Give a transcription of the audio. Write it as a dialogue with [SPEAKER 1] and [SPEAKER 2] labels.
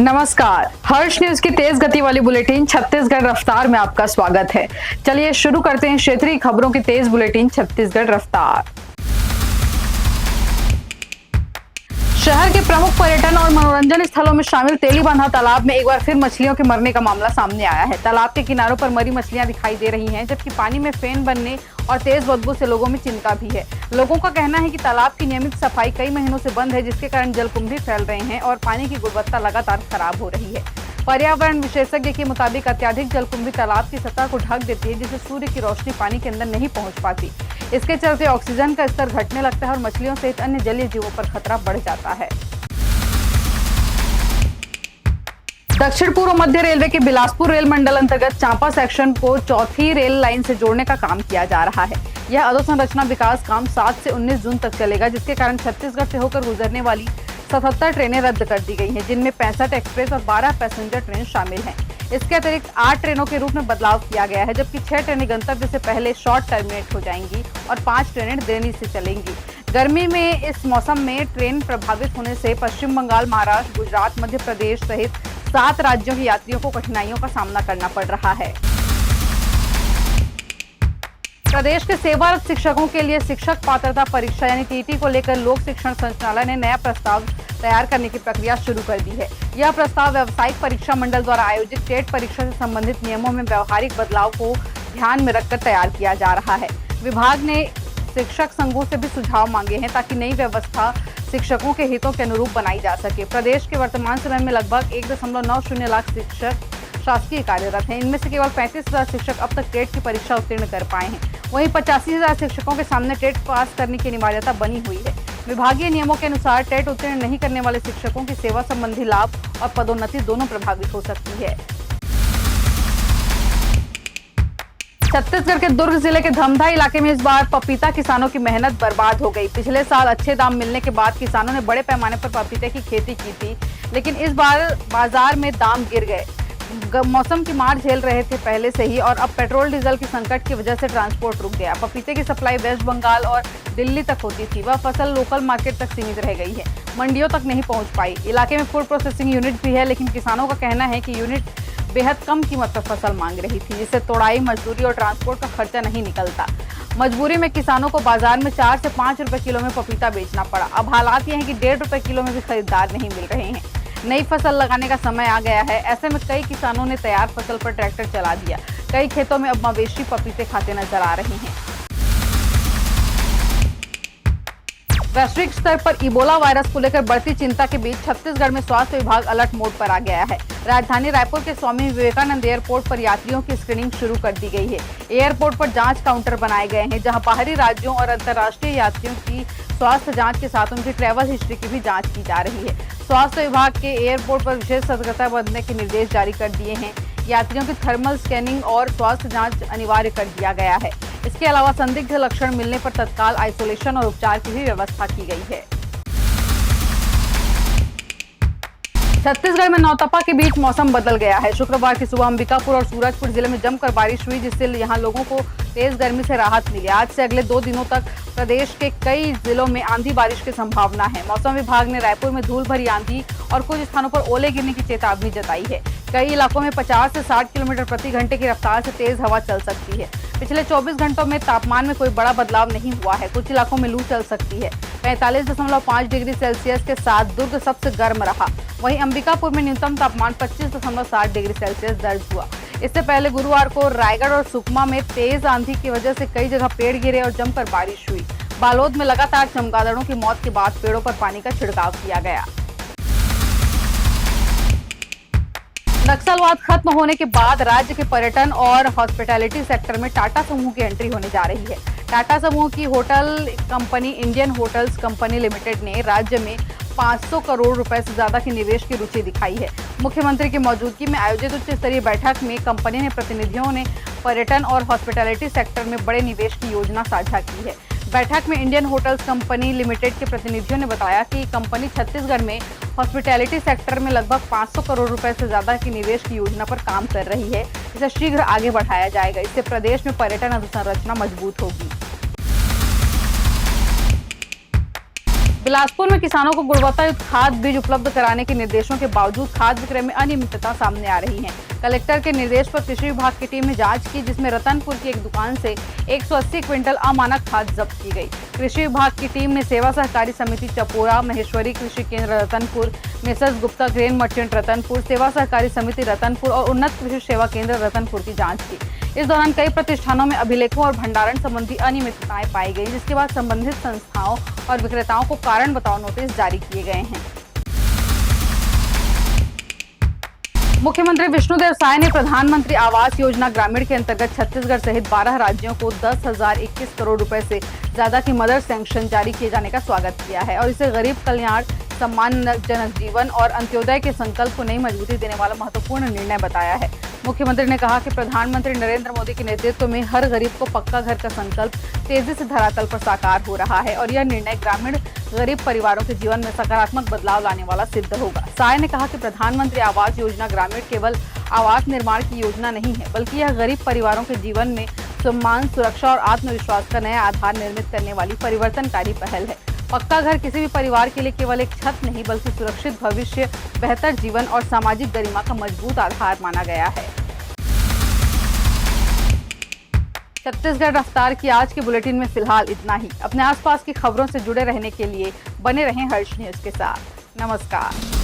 [SPEAKER 1] नमस्कार, हर्ष न्यूज की तेज गति वाली बुलेटिन छत्तीसगढ़ रफ्तार में आपका स्वागत है। चलिए शुरू करते हैं क्षेत्रीय खबरों की तेज बुलेटिन छत्तीसगढ़ रफ्तार। शहर के प्रमुख पर्यटन और मनोरंजन स्थलों में शामिल तेलीबांधा तालाब में एक बार फिर मछलियों के मरने का मामला सामने आया है। तालाब के किनारों पर मरी मछलियां दिखाई दे रही हैं, जबकि पानी में फेन बनने और तेज बदबू से लोगों में चिंता भी है। लोगों का कहना है कि तालाब की नियमित सफाई कई महीनों से बंद है, जिसके कारण जलकुंभी फैल रहे हैं और पानी की गुणवत्ता लगातार खराब हो रही है। पर्यावरण विशेषज्ञ के मुताबिक अत्यधिक जलकुंभी तालाब की सतह को ढक देती है, जिससे सूर्य की रोशनी पानी के अंदर नहीं पहुंच पाती। इसके चलते ऑक्सीजन का स्तर घटने लगता है और मछलियों सहित अन्य जलीय जीवों पर खतरा बढ़ जाता है। दक्षिण पूर्व मध्य रेलवे के बिलासपुर रेल मंडल अंतर्गत चांपा सेक्शन को चौथी रेल लाइन से जोड़ने का काम किया जा रहा है। यह अधोसंरचना विकास काम 7 से 19 जून तक चलेगा, जिसके कारण छत्तीसगढ़ से होकर गुजरने वाली 77 ट्रेनें रद्द कर दी गई हैं, जिनमें 65 एक्सप्रेस और 12 पैसेंजर ट्रेन शामिल हैं। इसके अतिरिक्त 8 ट्रेनों के रूट में बदलाव किया गया है, जबकि 6 ट्रेनें गंतव्य से पहले शॉर्ट टर्मिनेट हो जाएंगी और 5 ट्रेनें देरी से चलेंगी। गर्मी में इस मौसम में ट्रेन प्रभावित होने से पश्चिम बंगाल, महाराष्ट्र, गुजरात, मध्य प्रदेश सहित 7 राज्यों के यात्रियों को कठिनाइयों का सामना करना पड़ रहा है। प्रदेश के सेवारत शिक्षकों के लिए शिक्षक पात्रता परीक्षा यानी टीटी को लेकर लोक शिक्षण संचालय ने नया प्रस्ताव तैयार करने की प्रक्रिया शुरू कर दी है। यह प्रस्ताव व्यावसायिक परीक्षा मंडल द्वारा आयोजित टेट परीक्षा से संबंधित नियमों में व्यवहारिक बदलाव को ध्यान में रखकर तैयार किया जा रहा है। विभाग ने शिक्षक संघों से भी सुझाव मांगे हैं, ताकि नई व्यवस्था शिक्षकों के हितों के अनुरूप बनाई जा सके। प्रदेश के वर्तमान समय में लगभग 1.90 लाख शिक्षक शासकीय कार्यरत हैं। इनमें से केवल 35,000 शिक्षक अब तक टेट की परीक्षा उत्तीर्ण कर पाए हैं। वहीं 85,000 शिक्षकों के सामने टेट पास करने की अनिवार्यता बनी हुई है। विभागीय नियमों के अनुसार टेट उत्तीर्ण नहीं करने वाले शिक्षकों की सेवा संबंधी लाभ और पदोन्नति दोनों प्रभावित हो सकती है। छत्तीसगढ़ के दुर्ग जिले के धमधा इलाके में इस बार पपीता किसानों की मेहनत बर्बाद हो गई। पिछले साल अच्छे दाम मिलने के बाद किसानों ने बड़े पैमाने पर पपीते की खेती की थी, लेकिन इस बार बाजार में दाम गिर गए। मौसम की मार झेल रहे थे पहले से ही, और अब पेट्रोल डीजल की संकट की वजह से ट्रांसपोर्ट रुक गया। पपीते की सप्लाई वेस्ट बंगाल और दिल्ली तक होती थी, वह फसल लोकल मार्केट तक सीमित रह गई है, मंडियों तक नहीं पहुंच पाई। इलाके में फूड प्रोसेसिंग यूनिट भी है, लेकिन किसानों का कहना है कि यूनिट बेहद कम कीमत पर फसल मांग रही थी, जिससे तोड़ाई, मजदूरी और ट्रांसपोर्ट का खर्चा नहीं निकलता। मजबूरी में किसानों को बाजार में 4 से 5 रुपए किलो में पपीता बेचना पड़ा। अब हालात ये हैं कि 1.5 रुपए किलो में भी खरीदार नहीं मिल रहे हैं। नई फसल लगाने का समय आ गया है। ऐसे में कई किसानों ने तैयार फसल पर ट्रैक्टर चला दिया। कई खेतों में अब मवेशी पपीते खाते नजर आ रहे हैं। वैश्विक स्तर पर इबोला वायरस को लेकर बढ़ती चिंता के बीच छत्तीसगढ़ में स्वास्थ्य विभाग अलर्ट मोड पर आ गया है। राजधानी रायपुर के स्वामी विवेकानंद एयरपोर्ट पर यात्रियों की स्क्रीनिंग शुरू कर दी गई है। एयरपोर्ट पर जांच काउंटर बनाए गए हैं, जहां बाहरी राज्यों और अंतर्राष्ट्रीय यात्रियों की स्वास्थ्य जांच के साथ उनकी ट्रैवल हिस्ट्री की भी जांच की जा रही है। स्वास्थ्य विभाग के एयरपोर्ट पर विशेष सतर्कता बरतने के निर्देश जारी कर दिए हैं। यात्रियों की थर्मल स्कैनिंग और स्वास्थ्य जांच अनिवार्य कर दिया गया है। इसके अलावा संदिग्ध लक्षण मिलने पर तत्काल आइसोलेशन और उपचार की भी व्यवस्था की गई है। छत्तीसगढ़ में नौतपा के बीच मौसम बदल गया है। शुक्रवार की सुबह अंबिकापुर और सूरजपुर जिले में जमकर बारिश हुई, जिससे यहां लोगों को तेज गर्मी से राहत मिली। आज से अगले 2 दिनों तक प्रदेश के कई जिलों में आंधी बारिश की संभावना है। मौसम विभाग ने रायपुर में धूल भरी आंधी और कुछ स्थानों पर ओले गिरने की चेतावनी जताई है। कई इलाकों में 50 से 60 किलोमीटर प्रति घंटे की रफ्तार से तेज हवा चल सकती है। पिछले 24 घंटों में तापमान में कोई बड़ा बदलाव नहीं हुआ है। कुछ इलाकों में लू चल सकती है। 45.5 डिग्री सेल्सियस के साथ दुर्ग सबसे गर्म रहा। वहीं अंबिकापुर में न्यूनतम तापमान 25.7 डिग्री सेल्सियस दर्ज हुआ। इससे पहले गुरुवार को रायगढ़ और सुकमा में तेज आंधी की वजह से कई जगह पेड़ गिरे और जमकर बारिश हुई। बालोद में लगातार चमगादड़ों की मौत के बाद पेड़ों पर पानी का छिड़काव किया गया। नक्सलवाद खत्म होने के बाद राज्य के पर्यटन और हॉस्पिटैलिटी सेक्टर में टाटा समूह की एंट्री होने जा रही है। टाटा समूह की hotel company Indian hotels company limited ने राज्य में 500 करोड़ रुपए से ज्यादा की निवेश की रुचि दिखाई है। मुख्यमंत्री की मौजूदगी में आयोजित उच्च स्तरीय बैठक में कंपनी ने प्रतिनिधियों ने पर्यटन और हॉस्पिटैलिटी सेक्टर में बड़े निवेश की योजना साझा की है। बैठक में इंडियन होटल्स कंपनी लिमिटेड के प्रतिनिधियों ने बताया कि कंपनी छत्तीसगढ़ में हॉस्पिटैलिटी सेक्टर में लगभग 500 करोड़ रुपए से ज्यादा की निवेश की योजना पर काम कर रही है। इसे शीघ्र आगे बढ़ाया जाएगा। इससे प्रदेश में पर्यटन अधोसंरचना मजबूत होगी। बिलासपुर में किसानों को गुणवत्तायुक्त खाद बीज उपलब्ध कराने के निर्देशों के बावजूद खाद विक्रय में अनियमितता सामने आ रही है। कलेक्टर के निर्देश पर कृषि विभाग की टीम ने जांच की, जिसमें रतनपुर की एक दुकान से 180 क्विंटल अमानक खाद जब्त की गई। कृषि विभाग की टीम ने सेवा सहकारी समिति चपोरा, महेश्वरी कृषि केंद्र Ratanpur, messrs Gupta grain merchant Ratanpur, सेवा सहकारी समिति रतनपुर और उन्नत कृषि सेवा केंद्र रतनपुर की जाँच की। इस दौरान कई प्रतिष्ठानों में अभिलेखों और भंडारण संबंधी अनियमितताएं पाई गई, जिसके बाद संबंधित संस्थाओं और विक्रेताओं को कारण बताओ नोटिस जारी किए गए हैं। मुख्यमंत्री विष्णुदेव साय ने प्रधानमंत्री आवास योजना ग्रामीण के अंतर्गत छत्तीसगढ़ सहित 12 राज्यों को 10,021 करोड़ रुपए से ज्यादा की मदद सैंक्शन जारी किए जाने का स्वागत किया है और इसे गरीब कल्याण, सम्मानजनक जीवन और अंत्योदय के संकल्प को नई मजबूती देने वाला महत्वपूर्ण निर्णय बताया है। मुख्यमंत्री ने कहा कि प्रधानमंत्री नरेंद्र मोदी के नेतृत्व में हर गरीब को पक्का घर का संकल्प तेजी से धरातल पर साकार हो रहा है और यह निर्णय ग्रामीण गरीब परिवारों के जीवन में सकारात्मक बदलाव लाने वाला सिद्ध होगा। साय ने कहा कि प्रधानमंत्री आवास योजना ग्रामीण केवल आवास निर्माण की योजना नहीं है, बल्कि यह गरीब परिवारों के जीवन में सम्मान, सुरक्षा और आत्मविश्वास का नया आधार निर्मित करने वाली परिवर्तनकारी पहल है। पक्का घर किसी भी परिवार के लिए केवल एक छत नहीं, बल्कि सुरक्षित भविष्य, बेहतर जीवन और सामाजिक गरिमा का मजबूत आधार माना गया है। छत्तीसगढ़ रफ्तार की आज के बुलेटिन में फिलहाल इतना ही। अपने आसपास की खबरों से जुड़े रहने के लिए बने रहें हर्ष न्यूज के साथ। नमस्कार।